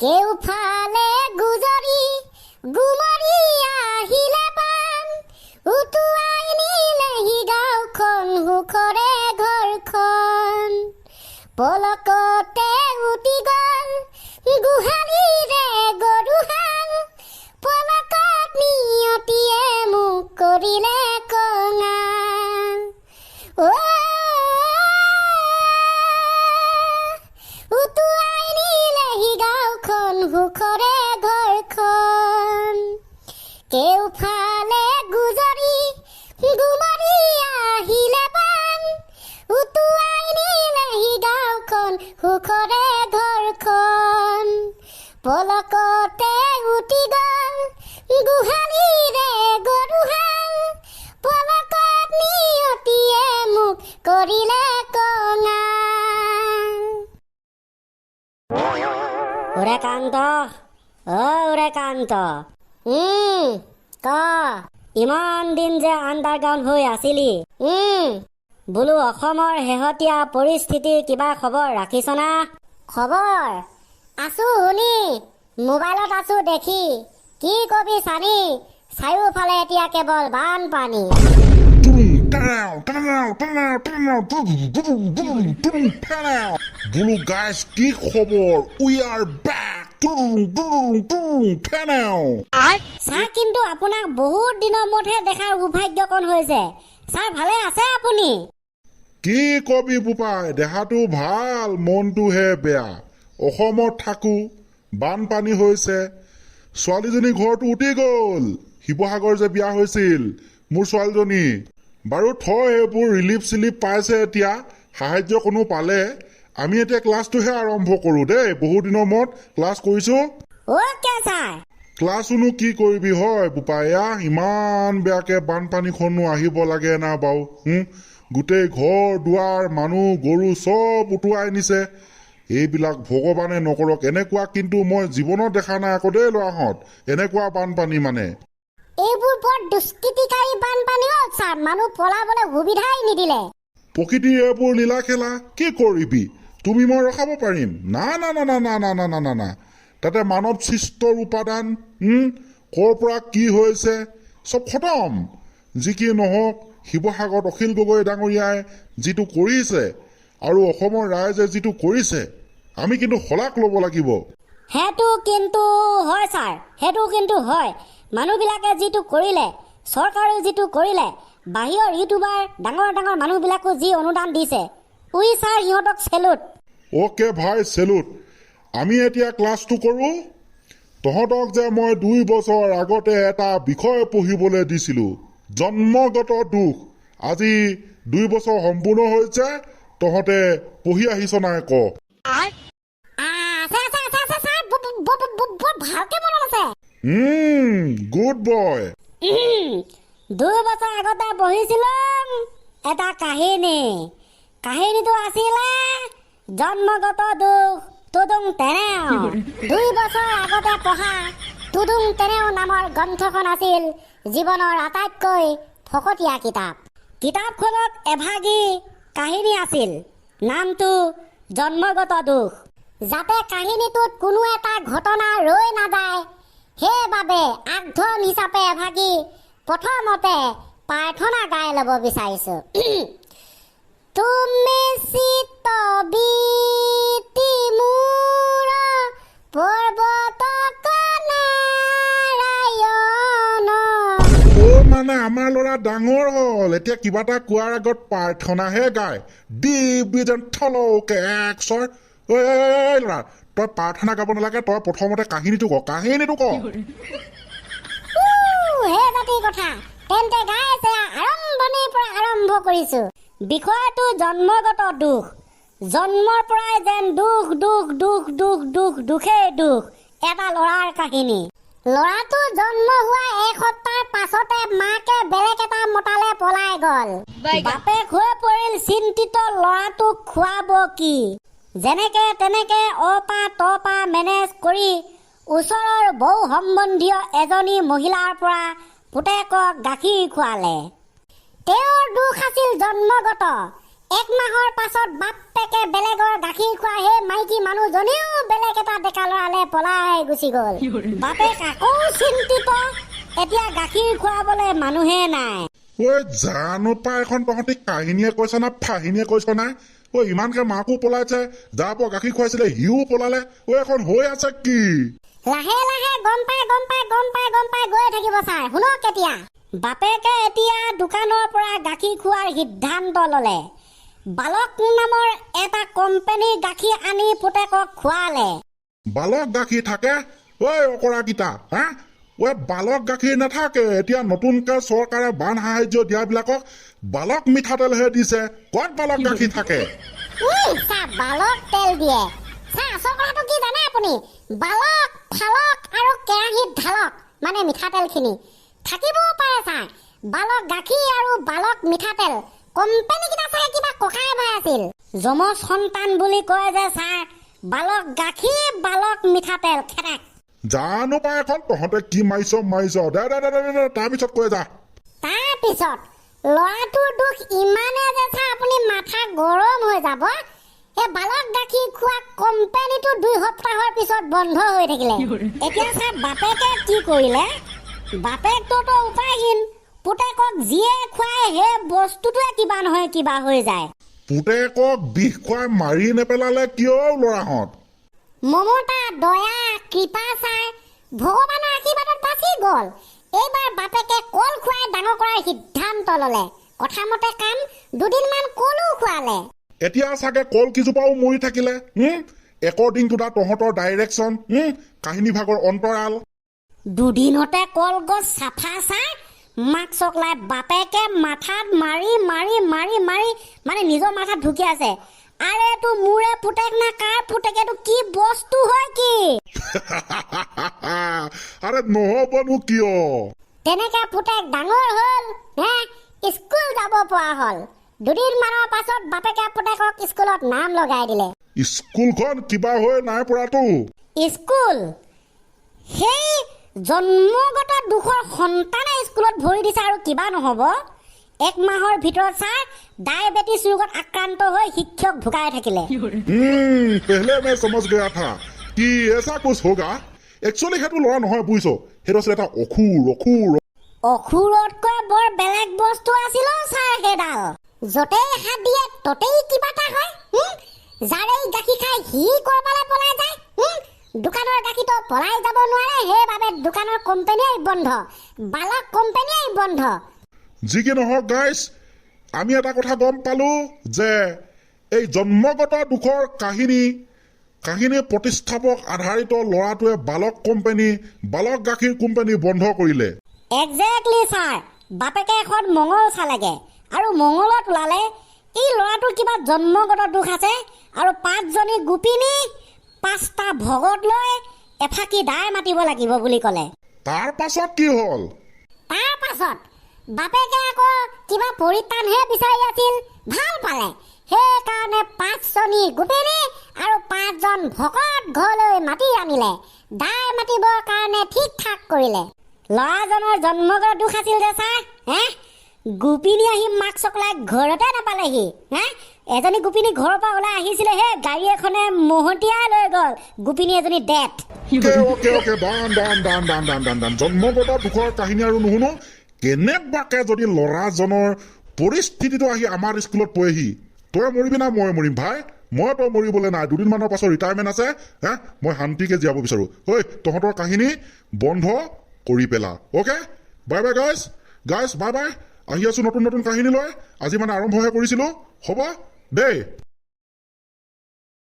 কেউফালে গুজৰি গুমৰি আহিলে বান উটুৱাই নিলেহি গাঁওখন সুখৰে ঘৰখন পলকতে উটি গ'ল গোহালিৰে গৰুহাল পলকত নিয়তিয়ে মোক কৰিলে কঙাল উটুৱাই নিলেহি গাঁওখন সুখৰে ঘৰখন কেউফালে গুজৰি গুমৰি আহিলে বান উটুৱাই নিলেহি গাঁওখন সুখৰে ঘৰখন পলকতে উটি গ'ল গোহালিৰে গৰুহাল পলকত নিয়তিয়ে মোক কৰিলে কঙাল। ওৰে কান্ত, ওৰে কান্ত, ক ইমান দিন যে আণ্ডাৰগ্ৰাউণ্ড হৈ আছিলি, বোলো অসমৰ শেহতীয়া পৰিস্থিতিৰ কিবা খবৰ ৰাখিছনা? খবৰ আছো শুনি, মোবাইলত আছো দেখি, কি কবি চানি, চাৰিওফালে এতিয়া কেৱল বানপানী। বোলো গাইজ কি খবৰ, উই আৰ বেক। ছাৰ কিন্তু আপোনাক বহুত দিনৰ মূৰতহে দেখাৰ সৌভাগ্যকণ হৈছে। ছাৰ ভালে আছে আপুনি? কি কবি বোপাই, দেহাটো ভাল, মনটোহে বেয়া। অসমত থাকো, বানপানী হৈছে, ছোৱালীজনী ঘৰটো উটি গ'ল। শিৱসাগৰ যে বিয়া হৈছিল মোৰ ছোৱালীজনী, বাৰু থৈ সেইবোৰ ৰিলিফ চিলিফ পাইছে এতিয়া, সাহায্য কোনো পালে। আমি এতিয়া ক্লাছটোহে আৰম্ভ কৰো দেই, বহুত দিনৰ মূৰত ক্লাছ কৰিছো। ক্লাছনো কি কৰিবি হয় বোপাই, ইমান বেয়াকে বানপানীখনো আহিব লাগে না বাৰু। গোটেই ঘৰ দুৱাৰ মানুহ গৰু চব উটুৱাই নিছে। এইবিলাক ভগৱানে নকৰক, এনেকুৱা কিন্তু মই জীৱনত দেখা নাই আকৌ দেই ল'ৰাহঁত, এনেকুৱা বানপানী মানে। এইবোৰ বৰ দুষ্কৃতিকাৰী বানপানী হ'ল ছাৰ, মানুহ পলাবলৈ সুবিধাই নিদিলে। প্ৰকৃতিৰ এইবোৰ লীলা খেলা, কি কৰিবি, তুমি মই ৰখাব পাৰিম? না না না না না না না না না না, তাতে মানৱ সৃষ্টৰ উপাদান, ক'ৰ পৰা কি হৈছে চব খতম। যি কি নহওক, শিৱসাগৰত অখিল গগৈ ডাঙৰীয়াই যিটো কৰিছে আৰু অসমৰ ৰাইজে যিটো কৰিছে, আমি কিন্তু শলাগ ল'ব লাগিব। সেইটো কিন্তু হয় ছাৰ, সেইটো কিন্তু হয়। মানুহবিলাকে যিটো কৰিলে, চৰকাৰেও যিটো কৰিলে, বাহিৰৰ ইউটিউবাৰ ডাঙৰ ডাঙৰ মানুহবিলাকো যি অনুদান দিছে, উই ছাৰ সিহঁতক চেলুট। অ'কে ভাই, চেলুট। আমি এতিয়া ক্লাছটো কৰোঁ। তহঁতক যে মই 2 বছৰ আগতে এটা বিষয় পঢ়িবলৈ দিছিলোঁ, জন্মগত দুখ। আজি 2 বছৰ সম্পূৰ্ণ হৈছে, তহঁতে পঢ়ি আহিছ নাই ক? Good boy. 2 বছৰ আগতে পঢ়িছিলো এটা কাহিনী। কাহিনীটো আছিলে জন্মগত দুখ তুদুং তেনেও। 2 বছৰ আগতে পঢ়া তুদুং তেনেও নামৰ গ্ৰন্থখন আছিল জীৱনৰ আটাইতকৈ ফকতীয়া কিতাপ। কিতাপখনত এভাগী কাহিনী আছিল, নামটো জন্মগত দুখ। যাতে কাহিনীটোত কোনো এটা ঘটনা ৰৈ নাযায়, সেইবাবে আগধন হিচাপে এভাগী প্ৰথমতে প্ৰাৰ্থনা গাই ল'ব বিচাৰিছো। তুমি চিতবিতি মোৰ পৰ্বত নাৰায়ণ। মানে আমাৰ ল'ৰা ডাঙৰ হ'ল, এতিয়া কিবা এটা কোৱাৰ আগত প্ৰাৰ্থনাহে গায়। ল'ৰা, তই প্ৰাৰ্থনা গাব নালাগে, তই প্ৰথমতে কাহিনীটো ক, কাহিনীটো ক। কথা তেন্তে গাইছে, আৰম্ভণিৰ পৰা আৰম্ভ কৰিছো। বিষয়টো জন্মগত দুখ। জন্মৰ পৰাই যেন দুখ দুখ দুখ দুখ দুখ দুখেই দুখ। এটা ল'ৰাৰ কাহিনী। ল'ৰাটো জন্ম হোৱা 1 সপ্তাহৰ পাছতে মাকে বেলেগ এটা মতালে পলাই গ'ল। বাপেক হৈ পৰিল চিন্তিত, ল'ৰাটোক খুৱাব কি। যেনেকে তেনেকে অপা তপা মেনেজ কৰি ওচৰৰ বৌ সম্বন্ধীয় এজনী মহিলাৰ পৰা পুতেকক গাখীৰ খুৱালে। তেওঁৰ দুখ আছিল জন্মগত। 1 মাহৰ পাছত বাপেকে বেলেগৰ গাখীৰ খোৱা সেই মাইকী মানুহজনীও বেলেগ এটা ডেকা ল'ৰালে পলাই গুচি গ'ল। বাপেক আকৌ চিন্তিত, এতিয়া গাখীৰ খুৱাবলৈ মানুহে নাই। ঐ জানো পাই এখন তহঁতি কাহিনীয়ে কৈছ না ফাহিনীয়ে কৈছ না? ঐ ইমানকে মাকো পলাইছে, যাৰ পৰা গাখীৰ খুৱাইছিলে সিও পলালে। ঐ এখন হৈ আছে কি? লাহে লাহে গম পাই গৈ থাকিব ছাৰ। শুনক এতিয়া, বাপেকে এতিয়া দোকানৰ পৰা গাখীৰ খোৱাৰ সিদ্ধান্ত ল'লে। বালক নামৰ এটা কোম্পানীৰ গাখীৰ আনি পুতেকক খোৱালে। বালক গাখীৰ থাকে? ঐ অকৰাকেইটা, হা? ঐ বালক গাখীৰ নাথাকে। এতিয়া নতুনকে চৰকাৰে বান সাহায্য দিয়াবিলাকক বালক মিঠাতেলহে দিছে। ক'ত বালক গাখীৰ থাকে? ছাৰ বালক তেল দিয়ে। ছাৰ আচল কথাটো কি জানে আপুনি? বালক ফালক আৰু কেৰাহীত ঢালক মানে মিঠাতেলখিনি থাকিবও পাৰে ছাৰ। বালক গাখীৰ আৰু বালক মিঠাতেল কোম্পানীকেইটা চাগে কিবা ককাই ভাই আছিল। যমজ সন্তান বুলি কয় যে ছাৰ, বালক গাখীৰ বালক মিঠাতেল খেৰেক। জানো পাই এখন তহঁতে কি মাৰিছ দে তাৰপিছত কৈ যা। তাৰপিছত ল'ৰাটোৰ দুখ ইমানে যে ছাৰ আপুনি মাথা গৰম হৈ যাব। এই বালক গাখীৰ খোৱা কোম্পানীটো 2 সপ্তাহৰ পিছত বন্ধ হৈ থাকিলে। এতিয়া ছাৰ বাপেকে কি কৰিলে? বাপেকটোতো উপায়হীন, পুতেকক যিয়ে খুৱাই সেই বস্তুটোৱে কিবা নহয় কিবা হৈ যায়। পুতেকক বিষ খুৱাই মাৰি নেপেলালে কিয় ল'ৰাহঁত? মমতা, দয়া, কৃপা ছাৰ ভগৱানৰ আশীৰ্বাদত বাচি গ'ল। এইবাৰ বাপেকে কল খুৱাই ডাঙৰ কৰাৰ সিদ্ধান্ত ল'লে। কথামতে কাম, 2 দিনমান কলো খুৱালে। এতিয়া চাগে কল কিজোপাও মৰি থাকিলে। একৰ্ডিং টু দা তহঁতৰ ডাইৰেকশ্যন, কাহিনী ভাগৰ অন্তৰাল। 2 দিনতে কলগছ চাফা ছাৰ। মাক চকলাই বাপেকে মাথাত মাৰি মানে নিজৰ মাথাত ঢুকি আছে। আৰে তো মোৰে পুতেক না কাৰ পুতেকেটো কি বস্তু হয় কি? আৰে নহবনো কিয়? তেনেকে পুতেক ডাঙৰ হ'ল, স্কুল যাব পৰা হ'ল। 2 দিনমানৰ পাছত বাপেকে পুতেকক স্কুলত নাম লগাই দিলে। স্কুলখন কিবা হৈ নাই পৰাটো? স্কুল সেই জন্মগত দুখৰ সন্তানে স্কুলত ভৰি দিছে আৰু কিবা নহ'ব। 1 মাহৰ ভিতৰত ছাৰ ডায়েবেটিছ ৰোগত আক্ৰান্ত হৈ শিক্ষক ঢুকাই থাকিলে। পহলে মে সমজ গয়া থা কি এসা কুছ হোগা। একচুৱেলি সেইটো ল'ৰা নহয় বুজিছ, সেইটো আছিলে এটা অসুৰতকৈ বৰ বেলেগ বস্তু আছিল ছাৰ সেইডাল। য'তেই হাত দিয়ে ততেই কিবা এটা হয়। যাৰেই গাখীৰ খাই সি কৰবালৈ পলাই যায়। দোকানৰ গাখীৰটো পলাই যাব নোৱাৰে, সেইবাবে দোকানৰ কোম্পানীয়ে বন্ধ, বালক কোম্পানীয়ে বন্ধ। যি কি নহওক গাইজ, আমি এটা কথা গম পালো যে এই জন্মগত দুখৰ কাহিনী প্ৰতিষ্ঠাপক আধাৰিত ল'ৰাটোৱে বালক গাখীৰ কোম্পানী বন্ধ কৰিলে। Exactly sir. বাপেকে এখন মঙল চালেগে আৰু মঙলত ওলালে এই ল'ৰাটোৰ কিবা জন্মগত দুখ আছে আৰু 5জনী গোপিনী 5টা ভগত লৈ এফাকি দাই মাতিব লাগিব বুলি ক'লে। তাৰ পাছত কি হ'ল? তাৰ পাছত বাপেকে আকৌ কিবা পৰিত্ৰাণহে বিচাৰি আছিল, ভাল পালে। সেইকাৰণে 5জনী গোপিনী আৰু 5জন ভকত ঘৰলৈ মাতি আনিলে। দাই মাতিবৰ কাৰণে ঠিক ঠাক কৰিলে। ল'ৰাজনৰ জন্মগত দুখ আছিল যে ছাৰ, গোপিনী আহি মাক চকলাই ঘৰতে নাপালেহি। এজনী গোপিনী ঘৰৰ পৰা ওলাই আহিছিলে, হে গাড়ী এখনে মহতিয়াই লৈ গ'ল। গোপিনী এজনী ডেথ। ওকে দান জন্মগত দুখৰ কাহিনী আৰু নুশুনো। কেনেবাকে যদি ল'ৰাজনৰ পৰিস্থিতিটো আহি আমাৰ স্কুলত পৰেহি, তই মৰিবি না মই মৰিম ভাই? তই মৰিবলৈ নাই। 2 দিনমানৰ পাছত ৰিটায়াৰমেণ্ট আছে। মই শান্তিকে জীয়াব বিচাৰো। ঐ তহঁতৰ কাহিনী বন্ধ কৰি পেলা। Okay, bye bye guys bye bye. আহি আছো নতুন কাহিনী লৈ। আজি মানে আৰম্ভহে কৰিছিলো, হ'ব দেই।